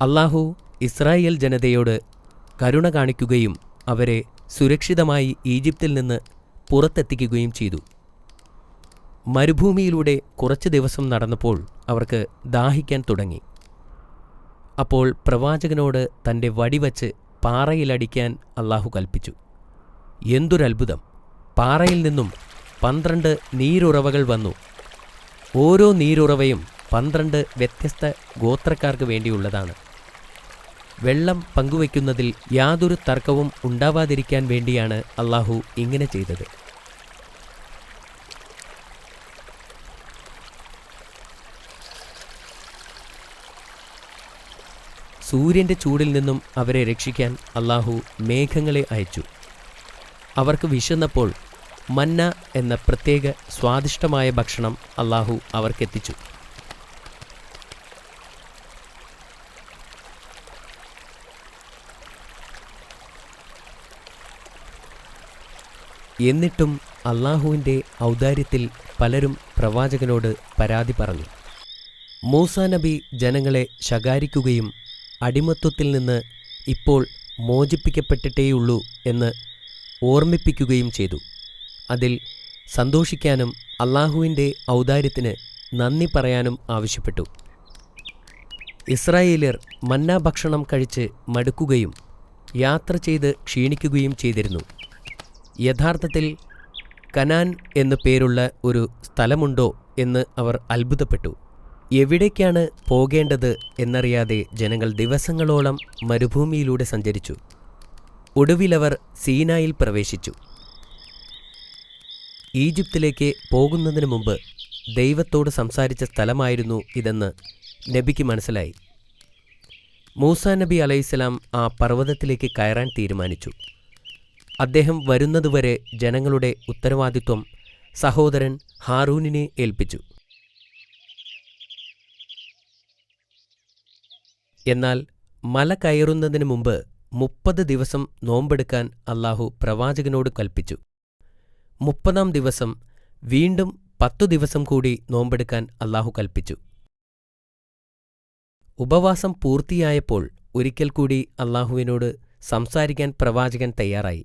അല്ലാഹു ഇസ്രായേൽ ജനതയോട് കരുണ കാണിക്കുകയും അവരെ സുരക്ഷിതമായി ഈജിപ്തിൽ നിന്ന് പുറത്തെത്തിക്കുകയും ചെയ്തു. മരുഭൂമിയിലൂടെ കുറച്ചു ദിവസം നടന്നപ്പോൾ അവർക്ക് ദാഹിക്കാൻ തുടങ്ങി. അപ്പോൾ പ്രവാചകനോട് തൻ്റെ വടിവച്ച് പാറയിലടിക്കാൻ അല്ലാഹു കൽപ്പിച്ചു. എന്തൊരത്ഭുതം! പാറയിൽ നിന്നും 12 നീരുറവകൾ വന്നു. ഓരോ നീരുറവയും 12 വ്യത്യസ്ത ഗോത്രക്കാർക്ക് വേണ്ടിയുള്ളതാണ്. വെള്ളം പങ്കുവയ്ക്കുന്നതിൽ യാതൊരു തർക്കവും ഉണ്ടാവാതിരിക്കാൻ വേണ്ടിയാണ് അല്ലാഹു ഇങ്ങനെ ചെയ്തത്. സൂര്യൻ്റെ ചൂടിൽ നിന്നും അവരെ രക്ഷിക്കാൻ അല്ലാഹു മേഘങ്ങളെ അയച്ചു. അവർക്ക് വിശന്നപ്പോൾ മന്ന എന്ന പ്രത്യേക സ്വാദിഷ്ടമായ ഭക്ഷണം അല്ലാഹു അവർക്കെത്തിച്ചു. എന്നിട്ടും അല്ലാഹുവിൻ്റെ ഔദാര്യത്തിൽ പലരും പ്രവാചകനോട് പരാതി പറഞ്ഞു. മൂസാ നബി ജനങ്ങളെ ശകാരിക്കുകയും അടിമത്വത്തിൽ നിന്ന് ഇപ്പോൾ മോചിപ്പിക്കപ്പെട്ടിട്ടേയുള്ളൂ എന്ന് ഓർമ്മിപ്പിക്കുകയും ചെയ്തു. അതിൽ സന്തോഷിക്കാനും അല്ലാഹുവിൻ്റെ ഔദാര്യത്തിന് നന്ദി പറയാനും ആവശ്യപ്പെട്ടു. ഇസ്രായേലിയർ മന്ന ഭക്ഷണം കഴിച്ച് മടുക്കുകയും യാത്ര ചെയ്ത് ക്ഷീണിക്കുകയും ചെയ്തിരുന്നു. യഥാർത്ഥത്തിൽ കനാൻ എന്നു പേരുള്ള ഒരു സ്ഥലമുണ്ടോ എന്ന് അവർ അത്ഭുതപ്പെട്ടു. എവിടേക്കാണ് പോകേണ്ടത് എന്നറിയാതെ ജനങ്ങൾ ദിവസങ്ങളോളം മരുഭൂമിയിലൂടെ സഞ്ചരിച്ചു. ഒടുവിലവർ സീനായിൽ പ്രവേശിച്ചു. ഈജിപ്തിലേക്ക് പോകുന്നതിന് മുമ്പ് ദൈവത്തോട് സംസാരിച്ച സ്ഥലമായിരുന്നു ഇതെന്ന് നബിക്ക് മനസ്സിലായി. മൂസാ നബി അലൈഹിസ്സലാം ആ പർവ്വതത്തിലേക്ക് കയറാൻ തീരുമാനിച്ചു. അദ്ദേഹം വരുന്നതുവരെ ജനങ്ങളുടെ ഉത്തരവാദിത്വം സഹോദരൻ ഹാറൂനിനെ ഏൽപ്പിച്ചു. എന്നാൽ മല കയറുന്നതിന് മുമ്പ് 30 ദിവസം നോമ്പെടുക്കാൻ അല്ലാഹു പ്രവാചകനോട് കൽപ്പിച്ചു. 30-ാം ദിവസം വീണ്ടും 10 ദിവസം കൂടി നോമ്പെടുക്കാൻ അല്ലാഹു കൽപ്പിച്ചു. ഉപവാസം പൂർത്തിയായപ്പോൾ ഒരിക്കൽ കൂടി അല്ലാഹുവിനോട് സംസാരിക്കാൻ പ്രവാചകൻ തയ്യാറായി.